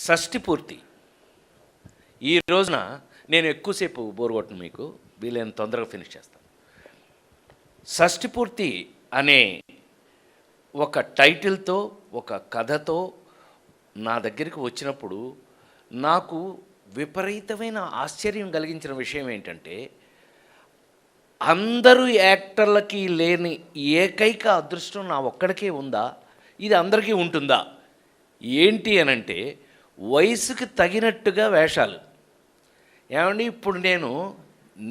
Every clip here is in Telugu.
షష్ఠి పూర్తి ఈ రోజున నేను ఎక్కువసేపు బోర్ కొట్టను, మీకు వీలైన తొందరగా ఫినిష్ చేస్తాను. షష్ఠి పూర్తి అనే ఒక టైటిల్తో ఒక కథతో నా దగ్గరికి వచ్చినప్పుడు నాకు విపరీతమైన ఆశ్చర్యం కలిగించిన విషయం ఏంటంటే, అందరూ యాక్టర్లకి లేని ఏకైక అదృష్టం నా ఒక్కడికే ఉందా, ఇది అందరికీ ఉంటుందా ఏంటి అనంటే, వయసుకి తగినట్టుగా వేషాలు. ఏమండి, ఇప్పుడు నేను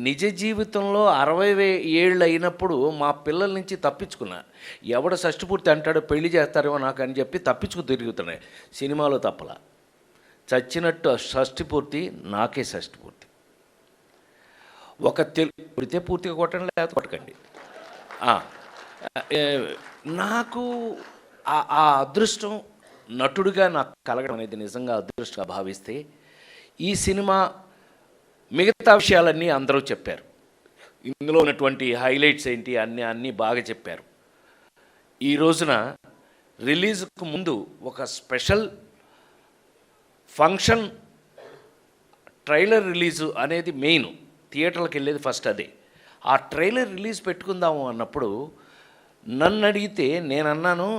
నిజ జీవితంలో 60 ఏళ్ళు అయినప్పుడు మా పిల్లల నుంచి తప్పించుకున్నా. ఎవడ షష్ఠిపూర్తి అంటాడో పెళ్లి చేస్తారేమో నాకు అని చెప్పి తప్పించుకు తిరుగుతున్నాయి. సినిమాలో తప్పలా చచ్చినట్టు షష్ఠిపూర్తి నాకే షష్ఠిపూర్తి. ఒక పుడితే పూర్తిగా కొట్టండి, లేకపోతే కొట్టకండి. నాకు ఆ అదృష్టం నటుడిగా నాకు కలగడం అనేది నిజంగా అదృష్టంగా భావిస్తే, ఈ సినిమా మిగతా విషయాలన్నీ అందరూ చెప్పారు. ఇందులో ఉన్నటువంటి హైలైట్స్ ఏంటి అన్నీ బాగా చెప్పారు. ఈ రోజున రిలీజ్కు ముందు ఒక స్పెషల్ ఫంక్షన్, ట్రైలర్ రిలీజు అనేది మెయిన్. థియేటర్లకు వెళ్ళేది ఫస్ట్ అదే. ఆ ట్రైలర్ రిలీజ్ పెట్టుకుందాము అన్నప్పుడు నన్ను అడిగితే నేను అన్నాను,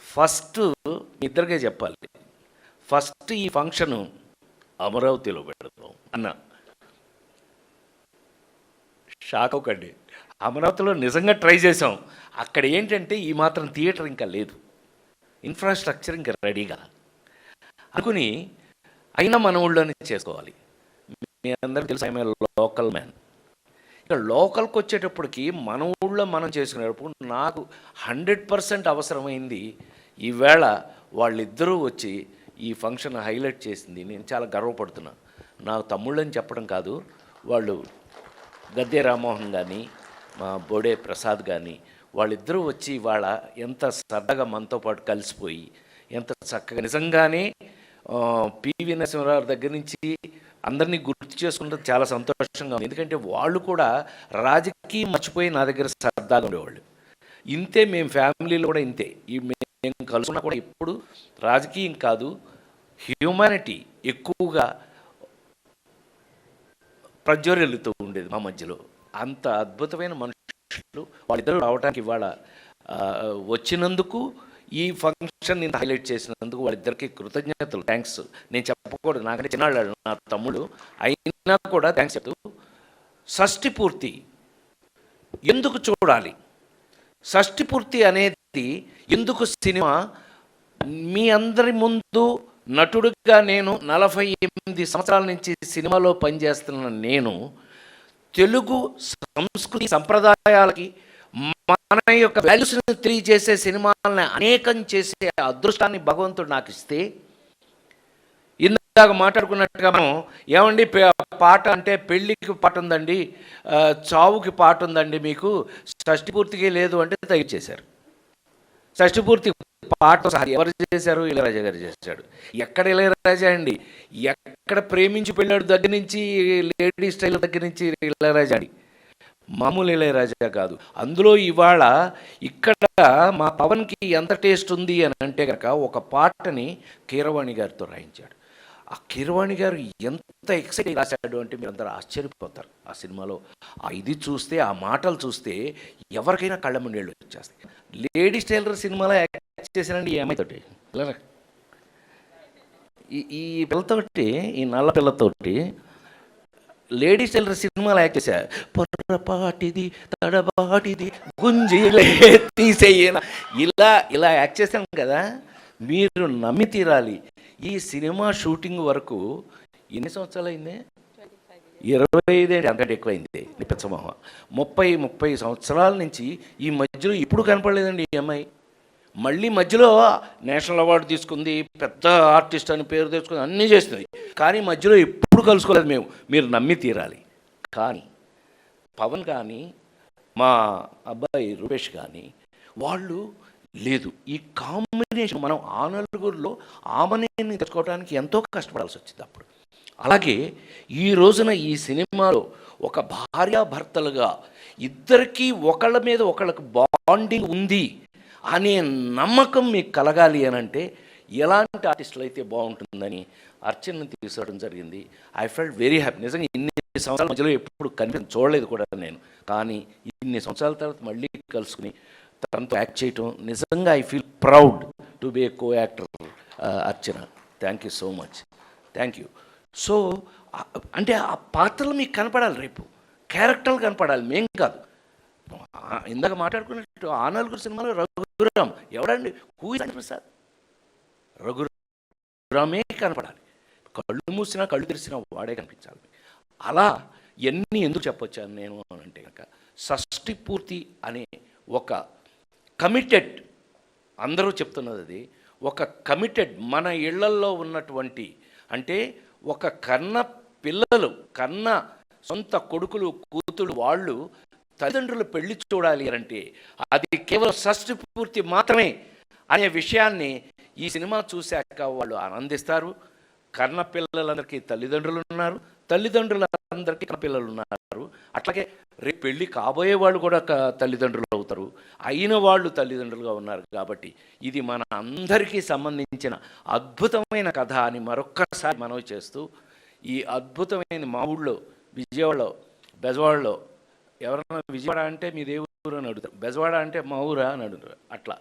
ఫస్ట్ మీ ఇద్దరికే చెప్పాలి, ఫస్ట్ ఈ ఫంక్షను అమరావతిలో పెడదాం అన్నా. షాక్ అవ్వకండి, అమరావతిలో నిజంగా ట్రై చేసాం. అక్కడ ఏంటంటే ఈ మాత్రం థియేటర్ ఇంకా లేదు, ఇన్ఫ్రాస్ట్రక్చర్ ఇంకా రెడీగా అనుకుని, అయినా మన ఊళ్ళోనే చేసుకోవాలి. మీ అందరికీ తెలుసు, ఐఎమ్ లోకల్ మ్యాన్. ఇక లోకల్కి వచ్చేటప్పటికి మన ఊళ్ళో మనం చేసుకునేటప్పుడు నాకు 100% అవసరమైంది. ఈవేళ వాళ్ళిద్దరూ వచ్చి ఈ ఫంక్షన్ హైలైట్ చేసింది. నేను చాలా గర్వపడుతున్నా. నా తమ్ముళ్ళని చెప్పడం కాదు, వాళ్ళు గద్దె రామ్మోహన్ కానీ మా బోడే ప్రసాద్ కానీ వాళ్ళిద్దరూ వచ్చి వాళ్ళ ఎంత సరదాగా మనతో పాటు కలిసిపోయి ఎంత చక్కగా, నిజంగానే పివి నరసింహారావు దగ్గర నుంచి అందరినీ గుర్తు చేసుకుంటే చాలా సంతోషంగా ఉంది. ఎందుకంటే వాళ్ళు కూడా రాజకీయం మర్చిపోయి నా దగ్గర సరదాగా ఉండేవాళ్ళు. ఇంతే, మేము ఫ్యామిలీలో కూడా ఇంతే. మేము కలుసుకున్నా కూడా ఎప్పుడు రాజకీయం కాదు, హ్యూమానిటీ ఎక్కువగా ప్రజ్వరిల్లుతూ ఉండేది మా మధ్యలో. అంత అద్భుతమైన మనుషులు వాళ్ళిద్దరూ రావడానికి ఇవాళ వచ్చినందుకు, ఈ ఫంక్షన్ నేను హైలైట్ చేసినందుకు వాళ్ళిద్దరికీ కృతజ్ఞతలు, థ్యాంక్స్. నేను చెప్పకూడదు, నాకంటే చిన్నాళ్ళు నా తమ్ముడు, అయినా కూడా థ్యాంక్స్ చెప్తూ, షష్ఠి పూర్తి ఎందుకు చూడాలి, షష్ఠి పూర్తి అనేది ఎందుకు సినిమా, మీ అందరి ముందు నటుడిగా నేను 48 సంవత్సరాల నుంచి సినిమాలో పనిచేస్తున్న నేను, తెలుగు సంస్కృతి సంప్రదాయాలకి మన యొక్క వాల్యూస్ని తెలియజేసే సినిమాలని అనేకం చేసే అదృష్టాన్ని భగవంతుడు నాకు ఇస్తే, ఇందాక మాట్లాడుకున్నట్టుగా మనం ఏమండి పాట అంటే పెళ్ళికి పాట ఉందండి, చావుకి పాట ఉందండి, మీకు షష్ఠి పూర్తికి లేదు అంటే తగ్గించేశారు. షష్ఠి పూర్తి పాట ఎవరు చేశారు? ఇళయరాజా గారు చేశాడు. ఎక్కడ ఇళయరాజా అండి, ఎక్కడ ప్రేమించి పెళ్ళాడు దగ్గర నుంచి, లేడీ స్టైల్ దగ్గర నుంచి ఇళయరాజా అండి, మామూలు ఇళయరాజా కాదు. అందులో ఇవాళ ఇక్కడ మా పవన్కి ఎంత టేస్ట్ ఉంది అని అంటే కనుక, ఒక పాటని కీరవాణి గారితో రాయించాడు. ఆ కీరవాణి గారు ఎంత ఎక్సైట్ రాశాడు అంటే మీరందరూ ఆశ్చర్యపోతారు. ఆ సినిమాలో ఇది చూస్తే, ఆ మాటలు చూస్తే ఎవరికైనా కళ్ళ ముండేళ్ళు వచ్చేస్తాయి. లేడీ స్టైలర్ సినిమాలో యాక్ట్ చేశానండి ఈ అమ్మాయితోటి, ఈ పిల్లతోటి, ఈ నల్ల పిల్లతోటి లేడీ స్టైలర్ సినిమాలో యాక్ట్ చేశారు. పొర్రపాటిది తడబాటిది గుంజిలే తీసేయన, ఇలా యాక్ట్ చేశాను కదా, మీరు నమ్మి తీరాలి. ఈ సినిమా షూటింగ్ వరకు ఎన్ని సంవత్సరాలు అయింది? 25 అంతకంటే ఎక్కువైంది. నిపించమోహ 30 సంవత్సరాల నుంచి ఈ మధ్యలో ఇప్పుడు కనపడలేదండి ఈ అమ్మాయి. మళ్ళీ మధ్యలో నేషనల్ అవార్డు తీసుకుంది, పెద్ద ఆర్టిస్ట్ అని పేరు తెచ్చుకుంది, అన్నీ చేస్తుంది. కానీ మధ్యలో ఎప్పుడు కలుసుకోలేదు మేము, మీరు నమ్మి తీరాలి. కానీ పవన్ కానీ మా అబ్బాయి రూపేష్ కానీ వాళ్ళు లేదు. ఈ కాంబినేషన్ మనం ఆ నలుగురిలో ఆమెని తెచ్చుకోవడానికి ఎంతో కష్టపడాల్సి వచ్చింది అప్పుడు. అలాగే ఈ రోజున ఈ సినిమాలో ఒక భార్యాభర్తలుగా ఇద్దరికీ ఒకళ్ళ మీద ఒకళ్ళకి బాండింగ్ ఉంది అనే నమ్మకం మీకు కలగాలి అని అంటే, ఎలాంటి ఆర్టిస్టులు అయితే బాగుంటుందని అర్చనని తీసుకోవడం జరిగింది. I felt very happy. నిజంగా ఇన్ని సంవత్సరాల మధ్యలో ఎప్పుడు చూడలేదు కూడా నేను, కానీ ఇన్ని సంవత్సరాల తర్వాత మళ్ళీ కలుసుకుని తనతో యాక్ట్ చేయటం నిజంగా I feel proud to be A co actor Archana. Thank you so much. Thank you. So అంటే ఆ పాత్రలు మీకు కనపడాలి, రేపు క్యారెక్టర్లు కనపడాలి, మేం కాదు. ఇందాక మాట్లాడుకున్నట్టు ఆ నలుగురు సినిమాలో రఘురామ్ ఎవడండి, హూ ఇస్ ప్రసాద్? రఘురామే కనపడాలి. కళ్ళు మూసినా కళ్ళు తెరిసినా వాడే కనిపించాలి. అలా ఎన్ని ఎందుకు చెప్పొచ్చాను నేను అంటే కనుక, షష్ఠి పూర్తి అనే ఒక కమిటెడ్, అందరూ చెప్తున్నది అది, ఒక కమిటెడ్ మన ఇళ్లల్లో ఉన్నటువంటి, అంటే ఒక కన్న పిల్లలు, కన్న సొంత కొడుకులు కూతురు వాళ్ళు తల్లిదండ్రులు పెళ్లి చూడాలి అంటే అది కేవలం షష్ఠి పూర్తి మాత్రమే అనే విషయాన్ని ఈ సినిమా చూశాక వాళ్ళు ఆనందిస్తారు. కన్న పిల్లలందరికీ తల్లిదండ్రులు ఉన్నారు, తల్లిదండ్రులందరికీ కన్న పిల్లలు ఉన్నారు. అట్లాగే రేపు పెళ్ళి కాబోయే వాళ్ళు కూడా తల్లిదండ్రులు అవుతారు, అయిన వాళ్ళు తల్లిదండ్రులుగా ఉన్నారు. కాబట్టి ఇది మన అందరికీ సంబంధించిన అద్భుతమైన కథ అని మరొక్కసారి మనవి చేస్తూ, ఈ అద్భుతమైన మా ఊళ్ళో విజయవాడలో బెజవాడలో ఎవరన్నా విజయవాడ అంటే మీ దేవుడు అని అడుగుతారు, బెజవాడ అంటే మా ఊరా అని అడుగుతారు. అట్లా